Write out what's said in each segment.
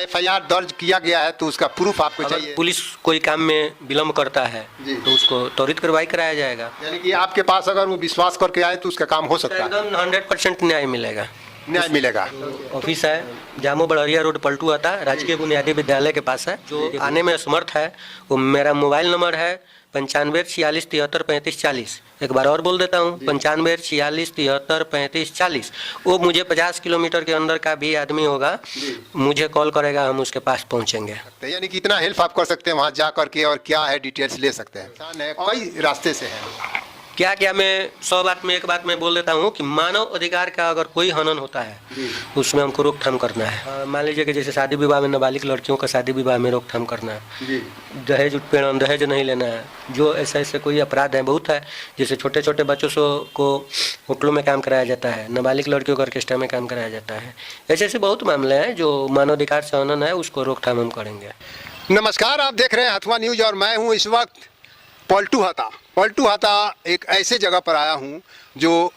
FIR दर्ज किया गया है तो उसका प्रूफ आपको अगर चाहिए। पुलिस कोई काम में विलम्ब करता है तो उसको त्वरित कार्रवाई कराया जाएगा। यानी कि आपके पास अगर वो विश्वास करके आए तो उसका काम हो सकता है, एकदम 100% न्याय मिलेगा। न्याय मिलेगा। ऑफिस है जामो बड़हरिया रोड पलटू आता है, राजकीय बुनियादी विद्यालय के पास है। जो आने में असमर्थ है वो मेरा मोबाइल नंबर है 9546433540। एक बार और बोल देता हूँ 9546433540। वो मुझे 50 किलोमीटर के अंदर का भी आदमी होगा मुझे कॉल करेगा, हम उसके पास पहुँचेंगे। यानी कि इतना हेल्प आप कर सकते हैं वहाँ जा करके और क्या है डिटेल्स ले सकते हैं। कई रास्ते से है क्या क्या मैं 100 बात में एक बात मैं बोल देता हूँ कि मानव अधिकार का अगर कोई हनन होता है उसमें हमको रोकथाम करना है। मान लीजिए कि जैसे शादी विवाह में नाबालिग लड़कियों का शादी विवाह में रोकथाम करना है, दहेज उत्पीड़न, दहेज नहीं लेना है, जो ऐसे कोई अपराध है बहुत है। जैसे छोटे छोटे बच्चों को होटलों में काम कराया जाता है, नाबालिग लड़कियों को ऑर्केस्ट्रा में काम कराया जाता है। ऐसे बहुत मामले हैं जो मानवाधिकार से हनन है, उसको रोकथाम हम करेंगे। नमस्कार, आप देख रहे हैं हथुआ न्यूज और मैं हूँ इस वक्त पलटू हाता एक ऐसे जगह पर आया हूँ जो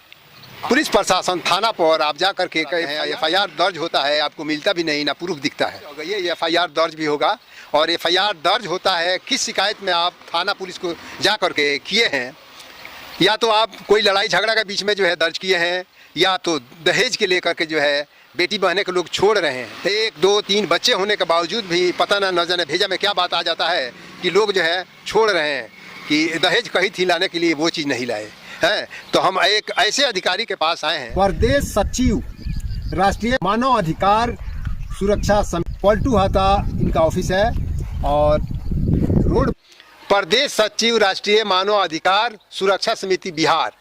पुलिस प्रशासन थाना पर आप जा करके एफआईआर दर्ज होता है, आपको मिलता भी नहीं, ना प्रूफ दिखता है। ये एफआईआर दर्ज भी होगा और एफआईआर दर्ज होता है किस शिकायत में आप थाना पुलिस को जा करके किए हैं, या तो आप कोई लड़ाई झगड़ा के बीच में जो है दर्ज किए हैं, या तो दहेज के लेकर के जो है बेटी बहने के लोग छोड़ रहे हैं। 1 2 3 बच्चे होने के बावजूद भी पता न जाने भेजा में क्या बात आ जाता है कि लोग जो है छोड़ रहे हैं कि दहेज कही थी लाने के लिए, वो चीज़ नहीं लाए हैं। तो हम एक ऐसे अधिकारी के पास आए हैं, प्रदेश सचिव राष्ट्रीय मानव अधिकार सुरक्षा समिति पलटू हाता इनका ऑफिस है। और रोड प्रदेश सचिव राष्ट्रीय मानव अधिकार सुरक्षा समिति बिहार,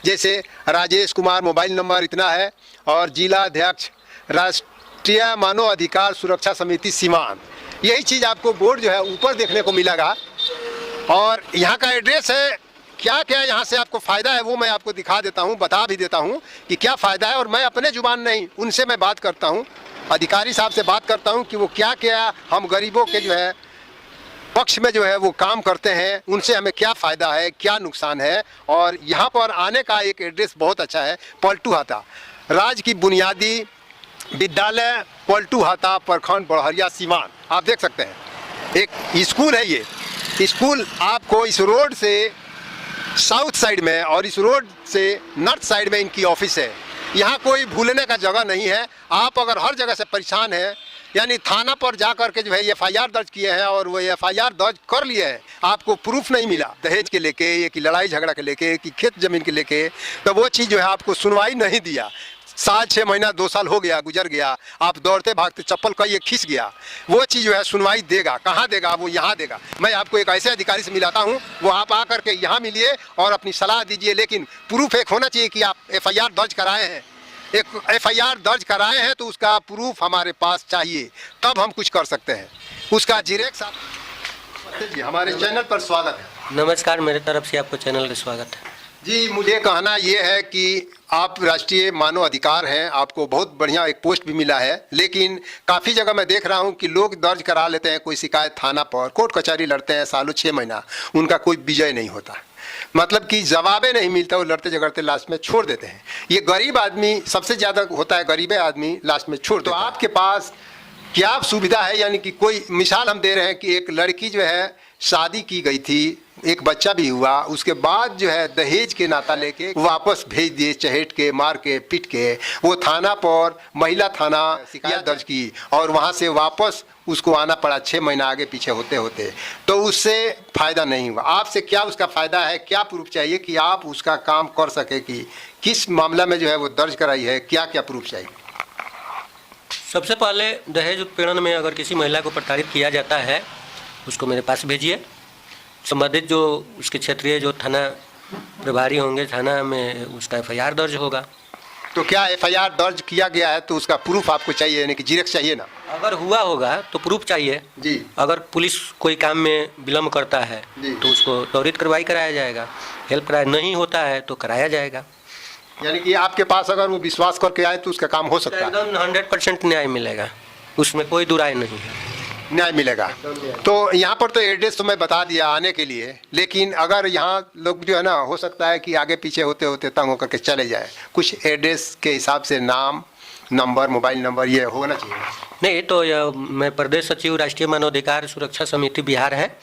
जैसे राजेश कुमार मोबाइल नंबर इतना है, और जिला अध्यक्ष राष्ट्रीय मानव अधिकार सुरक्षा समिति सीवान। यही चीज़ आपको बोर्ड जो है ऊपर देखने को मिलेगा। और यहाँ का एड्रेस है, क्या क्या यहाँ से आपको फ़ायदा है वो मैं आपको दिखा देता हूँ, बता भी देता हूँ कि क्या फ़ायदा है। और मैं अपने जुबान नहीं, उनसे मैं बात करता हूँ, अधिकारी साहब से बात करता हूँ कि वो क्या क्या हम गरीबों के जो है पक्ष में जो है वो काम करते हैं, उनसे हमें क्या फ़ायदा है, क्या नुकसान है। और यहाँ पर आने का एक एड्रेस बहुत अच्छा है, पलटू हाता राज्य की बुनियादी विद्यालय पलटू हाता प्रखंड बड़हरिया सीवान। आप देख सकते हैं एक स्कूल है। ये स्कूल आपको इस रोड से साउथ साइड में और इस रोड से नॉर्थ साइड में इनकी ऑफिस है। यहाँ कोई भूलने का जगह नहीं है। आप अगर हर जगह से परेशान हैं, यानी थाना पर जा कर के जो है एफआईआर दर्ज किए हैं और वो एफआईआर दर्ज कर लिए हैं, आपको प्रूफ नहीं मिला दहेज के लेके, ये कि लड़ाई झगड़ा के लेके, कि खेत ज़मीन के लेके, तो वो चीज़ जो है आपको सुनवाई नहीं दिया। 7-6 महीना 2 साल हो गया, गुजर गया, आप दौड़ते भागते चप्पल का ये खिंच गया, वो चीज़ जो है सुनवाई देगा, कहाँ देगा, वो यहाँ देगा। मैं आपको एक ऐसे अधिकारी से मिलाता हूँ, वो आप आकर के यहाँ मिलिए और अपनी सलाह दीजिए। लेकिन प्रूफ एक होना चाहिए कि आप एफआईआर दर्ज कराए हैं। एक एफआईआर दर्ज कराए हैं तो उसका प्रूफ हमारे पास चाहिए, तब हम कुछ कर सकते हैं। उसका जीरेक्स आप जी, हमारे चैनल पर स्वागत है। नमस्कार, मेरे तरफ से आपको चैनल का स्वागत है। जी, मुझे कहना ये है कि आप राष्ट्रीय मानव अधिकार हैं, आपको बहुत बढ़िया एक पोस्ट भी मिला है, लेकिन काफ़ी जगह मैं देख रहा हूँ कि लोग दर्ज करा लेते हैं कोई शिकायत थाना पर, कोर्ट कचहरी लड़ते हैं सालों 6 महीना, उनका कोई विजय नहीं होता, मतलब कि जवाबे नहीं मिलता, वो लड़ते झगड़ते लास्ट में छोड़ देते हैं। ये गरीब आदमी सबसे ज़्यादा होता है, गरीब आदमी लास्ट में छोड़। तो आपके पास क्या सुविधा है, यानी कि कोई मिसाल हम दे रहे हैं कि एक लड़की जो है शादी की गई थी, एक बच्चा भी हुआ, उसके बाद जो है दहेज के नाता लेके वापस भेज दिए, चहेट के, मार के, पीट के। वो थाना पर महिला थाना शिकायत दर्ज की और वहाँ से वापस उसको आना पड़ा 6 महीना आगे पीछे होते होते, तो उससे फ़ायदा नहीं हुआ। आपसे क्या उसका फ़ायदा है, क्या प्रूफ चाहिए कि आप उसका काम कर सके, कि किस मामला में जो है वो दर्ज कराई है, क्या क्या प्रूफ चाहिए? सबसे पहले दहेज उत्पीड़न में अगर किसी महिला को प्रताड़ित किया जाता है उसको मेरे पास भेजिए। संबंधित जो उसके क्षेत्रीय जो थाना प्रभारी होंगे, थाना में उसका एफआईआर दर्ज होगा। तो क्या एफआईआर दर्ज किया गया है तो उसका प्रूफ आपको चाहिए, यानी कि जीरेक्स चाहिए ना? अगर हुआ होगा तो प्रूफ चाहिए जी। अगर पुलिस कोई काम में विलम्ब करता है तो उसको त्वरित कार्रवाई कराया जाएगा। हेल्प कराया नहीं होता है तो कराया जाएगा। यानी कि आपके पास अगर वो विश्वास करके आए तो उसका काम हो सकता है, एकदम 100% न्याय मिलेगा, उसमें कोई दुराय नहीं है, न्याय मिलेगा। तो यहाँ पर तो एड्रेस तो मैं बता दिया आने के लिए, लेकिन अगर यहाँ लोग जो है ना, हो सकता है कि आगे पीछे होते होते तंग होकर के चले जाए, कुछ एड्रेस के हिसाब से नाम, नंबर, मोबाइल नंबर ये होना चाहिए। नहीं तो मैं प्रदेश सचिव राष्ट्रीय मानवाधिकार सुरक्षा समिति बिहार है।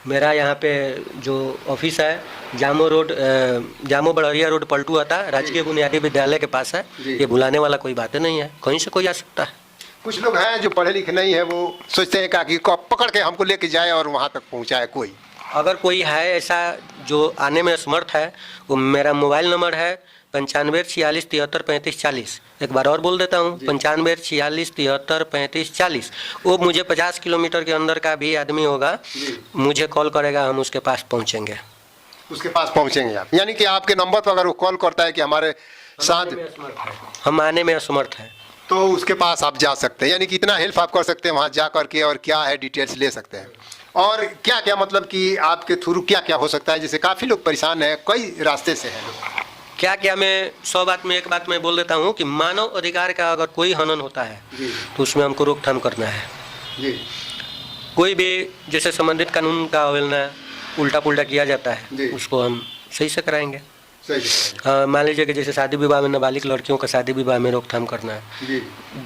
मेरा यहाँ पे जो ऑफिस है जामो बड़रिया रोड पलटू आता राजकीय बुनियादी विद्यालय के पास है। ये भुलाने वाला कोई बात नहीं है, कहीं से कोई आ सकता है। कुछ लोग हैं जो पढ़े लिखे नहीं है, वो सोचते हैं कि पकड़ के हमको लेके जाए और वहाँ तक पहुँचाए। कोई अगर कोई है ऐसा जो आने में असमर्थ है, वो मेरा मोबाइल नंबर है 9546733540। एक बार और बोल देता हूँ 9546733540। वो मुझे 50 किलोमीटर के अंदर का भी आदमी होगा, मुझे कॉल करेगा, हम उसके पास पहुँचेंगे। उसके पास पहुँचेंगे आप, यानी कि आपके नंबर पर अगर वो कॉल करता है कि हमारे साथ हम आने में असमर्थ हैं, तो उसके पास आप जा सकते हैं। यानी कि इतना हेल्प आप कर सकते हैं वहाँ जा करके, और क्या है डिटेल्स ले सकते हैं। और क्या क्या मतलब कि आपके थ्रू क्या क्या हो सकता है, जैसे काफ़ी लोग परेशान हैं, कई रास्ते से हैं लोग। क्या क्या मैं 100 बात में एक बात मैं बोल देता हूँ कि मानव अधिकार का अगर कोई हनन होता है तो उसमें हमको रोकथाम करना है। कोई भी जैसे संबंधित कानून का अवहेलना उल्टा पुल्टा किया जाता है, उसको हम सही से कराएंगे। मान लीजिए कि जैसे शादी विवाह में नाबालिग लड़कियों का शादी विवाह में रोकथाम करना है,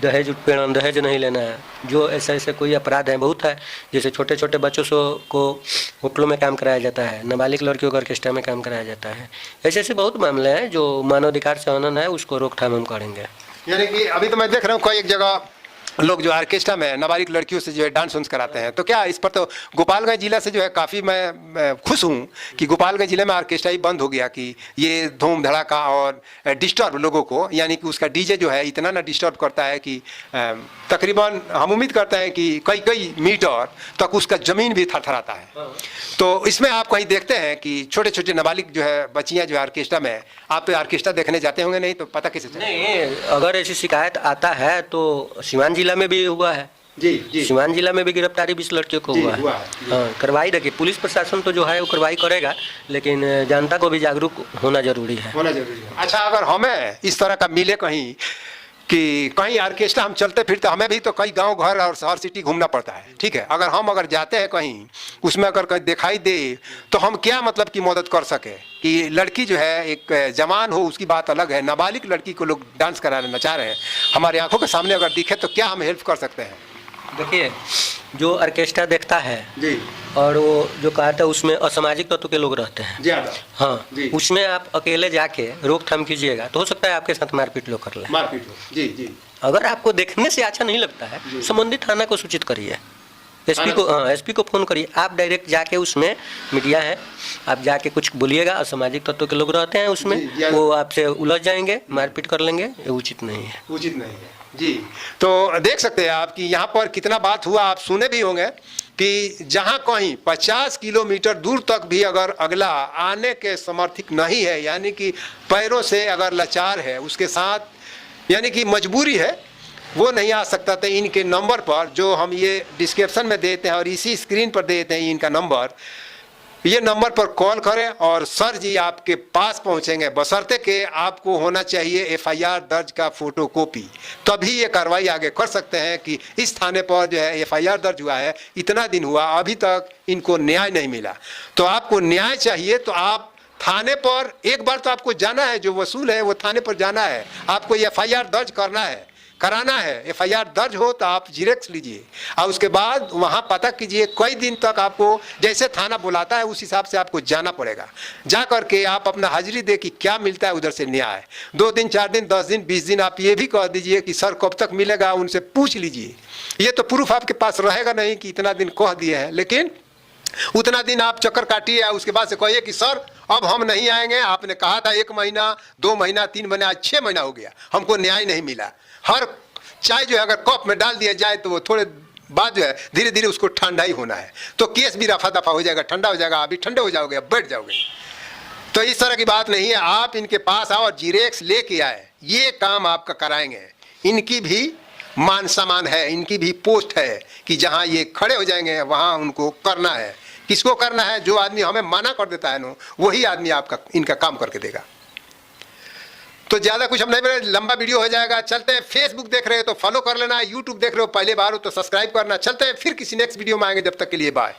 दहेज उत्पीड़न, दहेज नहीं लेना है, जो ऐसे कोई अपराध है बहुत है। जैसे छोटे छोटे बच्चों को होटलों में काम कराया जाता है, नाबालिग लड़कियों को ऑर्केस्ट्रा में काम कराया जाता है। ऐसे बहुत मामले हैं जो मानवाधिकार से हनन है, उसको रोकथाम हम करेंगे। यानी कि अभी तो मैं देख रहा हूँ कई एक जगह लोग जो ऑर्केस्ट्रा में नाबालिग लड़कियों से जो है डांस वांस कराते हैं, तो क्या इस पर तो गोपालगंज जिला से जो है काफ़ी मैं खुश हूँ कि गोपालगंज जिले में ऑर्केस्ट्रा ही बंद हो गया। कि ये धूम धड़ाका और डिस्टर्ब लोगों को, यानी कि उसका डीजे जो है इतना ना डिस्टर्ब करता है कि तकरीबन हम उम्मीद करते हैं कि कई मीटर तक उसका ज़मीन भी थरथराता है। तो इसमें आप कहीं देखते हैं कि छोटे छोटे नाबालिग जो है बच्चियाँ जो है ऑर्केस्ट्रा में, आप तो ऑर्केस्ट्रा देखने जाते होंगे, नहीं तो पता कैसे चले? नहीं, अगर ऐसी शिकायत आता है तो सीवान जिला में भी हुआ है। जी सीवान जिला में भी गिरफ्तारी 20 लड़कियों को हुआ है। हाँ, कार्रवाई देखिए, पुलिस प्रशासन तो जो है वो कार्रवाई करेगा, लेकिन जनता को भी जागरूक होना जरूरी है। अच्छा, अगर हमें इस तरह का मिले कहीं कि कहीं ऑर्केस्ट्रा हम चलते फिरते, हमें भी तो कई गांव घर और शहर सिटी घूमना पड़ता है, ठीक है। अगर जाते हैं कहीं, उसमें अगर कहीं दिखाई दे तो हम क्या मतलब की मदद कर सके कि लड़की जो है एक जवान हो, उसकी बात अलग है, नाबालिग लड़की को लोग डांस कराना नचा रहे हैं, हमारे आंखों के सामने अगर दिखे तो क्या हम हेल्प कर सकते हैं? देखिए, जो ऑर्केस्ट्रा देखता है जी, और वो जो कहता है उसमें असामाजिक तत्व के लोग रहते हैं ज़्यादा। हाँ, उसमें आप अकेले जाके रोकथाम कीजिएगा तो हो सकता है आपके साथ मारपीट लोग कर ले। मारपीट हो जी। अगर आपको देखने से अच्छा नहीं लगता है, संबंधित थाना को सूचित करिए, एसपी को फोन करिए। आप डायरेक्ट जाके, उसमें मीडिया है, आप जाके कुछ बोलिएगा, असामाजिक तत्व के लोग रहते हैं उसमें, वो आपसे उलझ जाएंगे, मारपीट कर लेंगे, ये उचित नहीं है। जी, तो देख सकते हैं आप कि यहाँ पर कितना बात हुआ। आप सुने भी होंगे कि जहाँ कहीं 50 किलोमीटर दूर तक भी अगर अगला आने के समर्थित नहीं है, यानी कि पैरों से अगर लाचार है, उसके साथ यानी कि मजबूरी है, वो नहीं आ सकता। तो इनके नंबर पर जो हम ये डिस्क्रिप्शन में देते हैं और इसी स्क्रीन पर देते हैं इनका नंबर, ये नंबर पर कॉल करें और सर जी आपके पास पहुंचेंगे, बशर्ते कि आपको होना चाहिए एफआईआर दर्ज का फोटोकॉपी, तभी ये कार्रवाई आगे कर सकते हैं कि इस थाने पर जो है एफआईआर दर्ज हुआ है, इतना दिन हुआ, अभी तक इनको न्याय नहीं मिला। तो आपको न्याय चाहिए तो आप थाने पर एक बार तो आपको जाना है, जो वसूल है वो थाने पर जाना है, आपको एफआईआर दर्ज कराना है। एफआईआर दर्ज हो तो आप जीरेक्स लीजिए और उसके बाद वहाँ पता कीजिए। कई दिन तक आपको जैसे थाना बुलाता है उस हिसाब से आपको जाना पड़ेगा। जा करके आप अपना हाजिरी दे कि क्या मिलता है उधर से न्याय। 2 दिन 4 दिन 10 दिन 20 दिन आप ये भी कह दीजिए कि सर कब तक मिलेगा, उनसे पूछ लीजिए। ये तो प्रूफ आपके पास रहेगा नहीं कि इतना दिन कह दिए हैं, लेकिन उतना दिन आप चक्कर काटिए, उसके बाद से कहिए कि सर अब हम नहीं आएंगे, आपने कहा था 1 महीना 2 महीना 3 महीना, आज 6 महीना हो गया, हमको न्याय नहीं मिला। हर चाय जो है अगर कप में डाल दिया जाए तो वो थोड़े बाद जो है धीरे धीरे उसको ठंडा ही होना है, तो केस भी रफा दफा हो जाएगा, ठंडा हो जाएगा, अभी ठंडे हो जाओगे, बैठ जाओगे। तो इस तरह की बात नहीं है, आप इनके पास आओ और जीरेक्स लेके आए, ये काम आपका कराएंगे। इनकी भी मान सम्मान है, इनकी भी पोस्ट है कि जहाँ ये खड़े हो जाएंगे वहाँ उनको करना है। किसको करना है? जो आदमी हमें मना कर देता है ना, वही आदमी आपका इनका काम करके देगा। तो ज़्यादा कुछ हम नहीं बोले, लंबा वीडियो हो जाएगा। चलते हैं, फेसबुक देख रहे हो तो फॉलो कर लेना, यूट्यूब देख रहे हो पहले बार हो तो सब्सक्राइब करना। चलते हैं, फिर किसी नेक्स्ट वीडियो में आएंगे, जब तक के लिए बाय।